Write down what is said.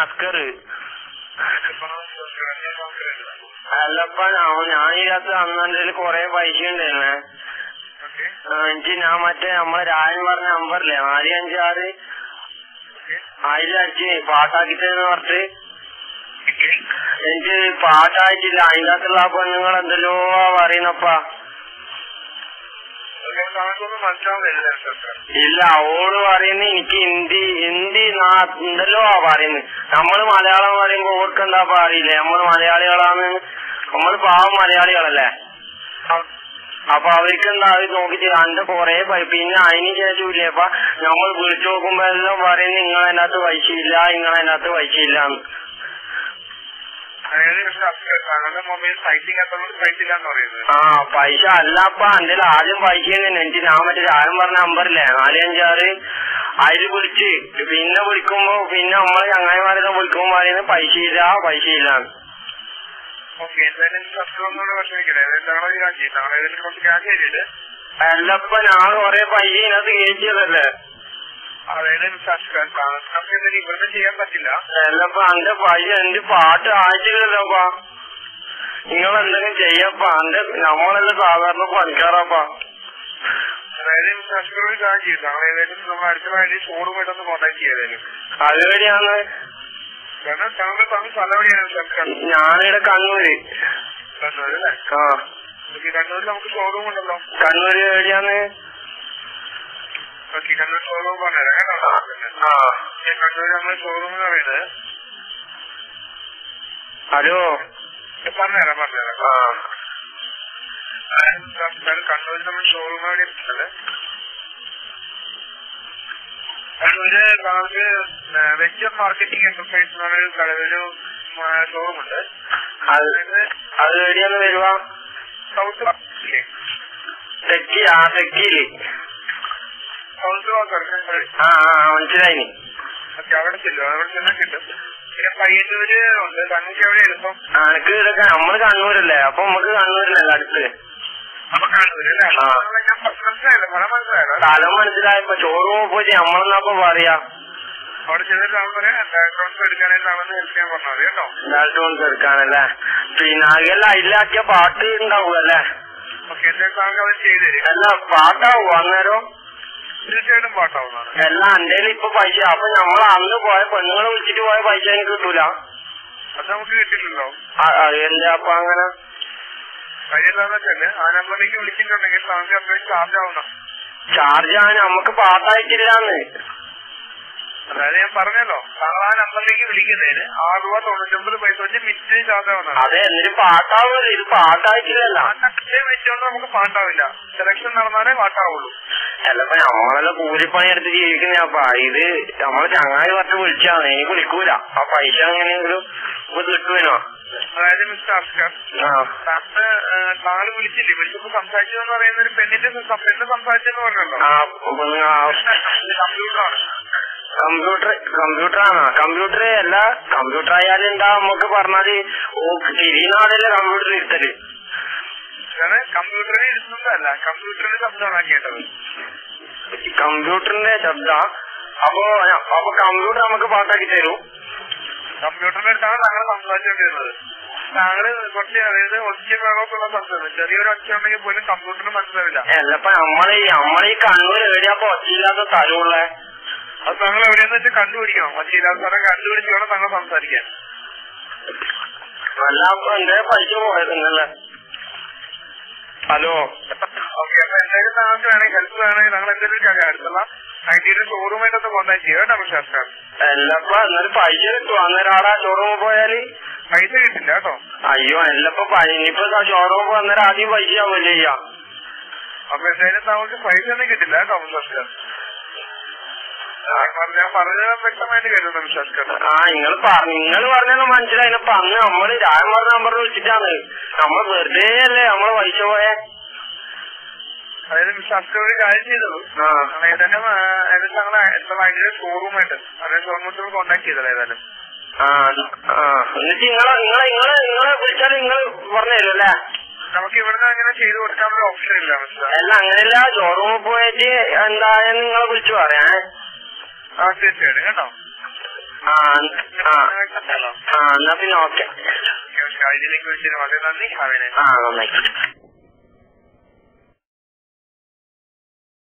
അസ്കർ. അല്ലപ്പ ഞാനിതിനകത്ത് അന്നെ കൊറേ പൈസ ഉണ്ടായിരുന്നേ. എനിക്ക് ഞാൻ മറ്റേ നമ്മളെ രാജൻ പറഞ്ഞ നമ്പറില്ലേ 456 അതിലടിച്ച് പാട്ടാക്കിട്ടെന്ന് പറഞ്ഞിട്ട് എനിക്ക് പാട്ടായിട്ടില്ല. അതിൻ്റെ അകത്തുള്ള പെണ്ണുങ്ങൾ എന്തെല്ലോ പറയുന്നപ്പാ. ഇല്ല, ഓള് പറയുന്നത് എനിക്ക് ഹിന്ദി എന്തല്ലോ പറയുന്നത്. നമ്മള് മലയാളം പറയുമ്പോ ഓർക്കെന്താ പറയില്ലേ, നമ്മള് മലയാളികളാണ്, നമ്മള് പാവം മലയാളികളല്ലേ. അപ്പൊ അവർക്ക് എന്താ അത് നോക്കിട്ട് അതിന്റെ കൊറേ പിന്നെ അതിന് ശേഷം ഇല്ലേപ്പ നമ്മൾ വിളിച്ചു നോക്കുമ്പോ എല്ലാം പറയുന്നത് നിങ്ങളതിനകത്ത് പൈസയില്ല, നിങ്ങളതിനകത്ത് പൈസയില്ലാന്ന്. ആ പൈസ അല്ലപ്പ എന്റെ ആദ്യം പൈസ എനിക്ക് ഞാൻ മറ്റേ രാജൻ പറഞ്ഞ നമ്പറില്ലേ 456 അതിൽ വിളിച്ച് പിന്നെ വിളിക്കുമ്പോ പിന്നെ നമ്മളെ ചങ്ങായിമാരെല്ലാം വിളിക്കുമ്പോ പറയുന്നത് പൈസയില്ലാന്ന്. അല്ലപ്പ ഞാൻ കൊറേ പൈസ ഇതിനകത്ത് കയറ്റിയതല്ലേ. അല്ലപ്പ എന്റെ പൈസ എന്റെ പാട്ട് ആയിട്ടില്ലല്ലോപ്പാ. നിങ്ങളെന്തെങ്കിലും ചെയ്യപ്പാ, എന്റെ നമ്മളെല്ലാം സാധാരണ പണിക്കാറാപ്പാ. അതുവഴിയാണ് ഞാനിവിടെ കണ്ണൂര്. ആ കണ്ണൂരിൽ നമുക്ക് ഷോറൂം ഉണ്ടല്ലോ. കണ്ണൂര് എവിടെയാന്ന്? കണ്ണൂർ ഷോറൂം പറഞ്ഞുതരാം കേട്ടോ. കണ്ണൂര് നമ്മൾ ഷോറൂം എന്ന് പറയുന്നത്. ഹലോ പറഞ്ഞുതരാം. കണ്ണൂരിൽ നമ്മൾ ഷോറൂം എവിടെ ഇരിക്കുന്നത്? കണ്ണൂര് നമുക്ക് വെഞ്ചർ മാർക്കറ്റിംഗ് എന്റർപ്രൈസ് എന്ന് പറഞ്ഞൊരു കടയൊരു ഷോറൂം ഉണ്ട്. അത് എവിടെയാന്ന് വരുവാ? സൗത്ത് തെക്കിയില്. സൗത്ത് മനസ്സിലായി. അവിടെ ചെല്ലും, അവിടെ ചെന്നാൽ കിട്ടും. പിന്നെ പയ്യന്നൂര് ഉണ്ട്. കണ്ണൂര് എവിടെ എളുപ്പം? എനിക്ക് ഇതൊക്കെ നമ്മള് കണ്ണൂരല്ലേ, അപ്പൊ നമുക്ക് കണ്ണൂരിലല്ലേ അടുത്ത്. സ്ഥലം മനസ്സിലായപ്പോ ഷോറൂം പോയിട്ട് നമ്മളെന്നപ്പോ പറയാ. അവിടെ ചെന്നിട്ട് ഡോൺസ് എടുക്കാനായിട്ടാണെന്ന് ഹെൽപ്പ് ചെയ്യാൻ പറഞ്ഞാൽ മതി കേട്ടോ. ഡോൺസ് എടുക്കാനല്ലേ. പിന്നെ അതെല്ലാം അതിലാക്കിയ പാട്ട് ഉണ്ടാവുമല്ലേ? അല്ല പാട്ടാവും അന്നേരം? തീർച്ചയായിട്ടും പാട്ടാവുന്നതാണ്. എല്ലാം എന്റെ ഇപ്പൊ പൈസ. അപ്പൊ നമ്മൾ അന്ന് പോയ പെണ്ണുങ്ങളെ വിളിച്ചിട്ട് പോയ പൈസ എനിക്ക് കിട്ടൂല? അത് നമുക്ക് കിട്ടിയിട്ടുണ്ടോ? എന്താ അപ്പൊ അങ്ങനെ? എന്താന്ന് വെച്ചാല് ആ നമ്പറിലേക്ക് വിളിച്ചിട്ടുണ്ടെങ്കിൽ നമുക്ക് അത്രയും ചാർജ് ആവുന്ന. ചാർജ് ആണ് നമുക്ക് പാട്ടായിട്ടില്ലാന്ന്. അതായത് ഞാൻ പറഞ്ഞല്ലോ, താങ്കൾ ആ നമ്പറിലേക്ക് വിളിക്കുന്നതിന് 6 രൂപ 99 പൈസ വെച്ച് മിനിറ്റിന് ചാർജ് ആവുന്നതാണ്. അതെ, എന്നിട്ട് പാട്ടാവുമല്ലോ. ഇത് പാട്ടായിട്ടില്ലല്ലോ. മിനിറ്റൊന്നും നമുക്ക് പാട്ടാവില്ല. സെലക്ഷൻ നടന്നാലേ പാട്ടാവുള്ളൂ. ചിലപ്പോ നമ്മളെല്ലാം കൂലിപ്പണി എടുത്ത് ജീവിക്കുന്നപ്പാ. ഇത് നമ്മള് ചങ്ങായി പറഞ്ഞ് വിളിച്ചാണ്, എനിക്ക് വിളിക്കൂല. ആ പൈസ എങ്ങനെയെങ്കിലും കിട്ടുവനോ? അതായത് മിസ്റ്റർ അസ്കർ, താങ്കൾ വിളിച്ചില്ലേ? വിളിച്ചപ്പോ സംസാരിച്ചതെന്ന് പറയുന്ന ഒരു പെണ്ണിന്റെ സംസാരിച്ചെന്ന് പറഞ്ഞല്ലോ. കമ്പ്യൂട്ടറാണ്. കമ്പ്യൂട്ടറാണോ? കമ്പ്യൂട്ടർ അല്ല. കമ്പ്യൂട്ടർ ആയാലും എന്താ നമുക്ക് പറഞ്ഞാല് തിരിയുന്നാളല്ലേ കമ്പ്യൂട്ടർ ഇരുത്തല്. കമ്പ്യൂട്ടറിനെ ഇരുത്തുന്നതല്ല, കമ്പ്യൂട്ടറിന്റെ ശബ്ദമാണ് കേട്ടത്. കമ്പ്യൂട്ടറിന്റെ ശബ്ദം. അപ്പൊ കമ്പ്യൂട്ടർ നമുക്ക് പാട്ടാക്കി തരൂ? കമ്പ്യൂട്ടറിന്റെ അടുത്താണ് താങ്കൾ സംസാരിച്ചുകൊണ്ടിരുന്നത്. താങ്കള് കുറച്ച് അതായത് ഒറ്റ വേഗമൊക്കെയുള്ള സംസാരം, ചെറിയൊരു ഒച്ച ഉണ്ടെങ്കിൽ പോലും കമ്പ്യൂട്ടറിന് മനസ്സിലാവില്ല. അല്ലപ്പ നമ്മളീ കണ്ണൂർ എവിടെയാപ്പോ ഒച്ചയില്ലാത്ത സ്ഥലമുള്ളേ? അത് താങ്കൾ എവിടെയെന്ന് വെച്ചാൽ കണ്ടുപിടിക്കണം. ഒച്ചയില്ലാത്ത സ്ഥലം കണ്ടുപിടിച്ച് വേണം താങ്കൾ സംസാരിക്കാൻ. അല്ല എന്റെ പൈസ പോയതല്ലേ. ഹലോ. ഓക്കെ, അപ്പൊ എന്തായാലും താങ്കൾക്ക് വേണമെങ്കിൽ ഹെൽപ്പ് വേണമെങ്കിൽ താങ്കൾ എന്തെങ്കിലും കാര്യം അടുത്തുള്ള ഐഡിയുടെ ഷോറൂമായിട്ടൊന്ന് കോൺടാക്ട് ചെയ്യുക കേട്ടോ മിസ്റ്റർ. എല്ലപ്പ എന്നാലും പൈസ കിട്ടും അന്നേരം ആടാ ഷോറൂമിൽ പോയാല്? പൈസ കിട്ടില്ല കേട്ടോ. അയ്യോ എല്ലപ്പോ ഇനിയിപ്പോ ഷോറൂമിൽ പോയി അന്നേരം ആദ്യം പൈസ ആവുമല്ലേ ചെയ്യാം. അപ്പൊ എന്തായാലും താങ്കൾക്ക് പൈസ ഒന്നും കിട്ടില്ല കേട്ടോ മിസ്റ്റർ. ഞാൻ പറഞ്ഞത് വ്യക്തമായിട്ട് കേട്ടോ മിസ്റ്റർ. നിങ്ങൾ പറഞ്ഞത് മനസ്സിലായിപ്പോ അന്ന് നമ്മള് രാജൻ പറഞ്ഞ നമ്പർ വിളിച്ചിട്ടാണ്. നമ്മൾ വെറുതെ അല്ലേ നമ്മള് പൈസ പോയേ. അതായത് മിസ്റ്റർ അസ്കർ ഒരു കാര്യം ചെയ്തത് ഏതായാലും താങ്കളെ ഐഡിയുടെ ഷോറൂമായിട്ട് അതായത് ഷോറൂമിൽ കോൺടാക്ട് ചെയ്തത് ഏതായാലും. എന്നിട്ട് നിങ്ങളെ വിളിച്ചാൽ നിങ്ങൾ പറഞ്ഞു തരും അല്ലേ? നമുക്ക് ഇവിടുന്ന് അങ്ങനെ ചെയ്തു കൊടുക്കാനുള്ള ഓപ്ഷൻ ഇല്ല മിസ്റ്റർ. അല്ല അങ്ങനെയല്ല, ഷോറൂമിൽ പോയിട്ട് എന്തായാലും നിങ്ങളെ വിളിച്ചു പറയാ. തീർച്ചയായിട്ടും കേട്ടോ. എന്നാ പിന്നെ ഓക്കെ. ഇതിലേക്ക് വിളിച്ചതിന് വളരെ നന്ദി. നന്നായി.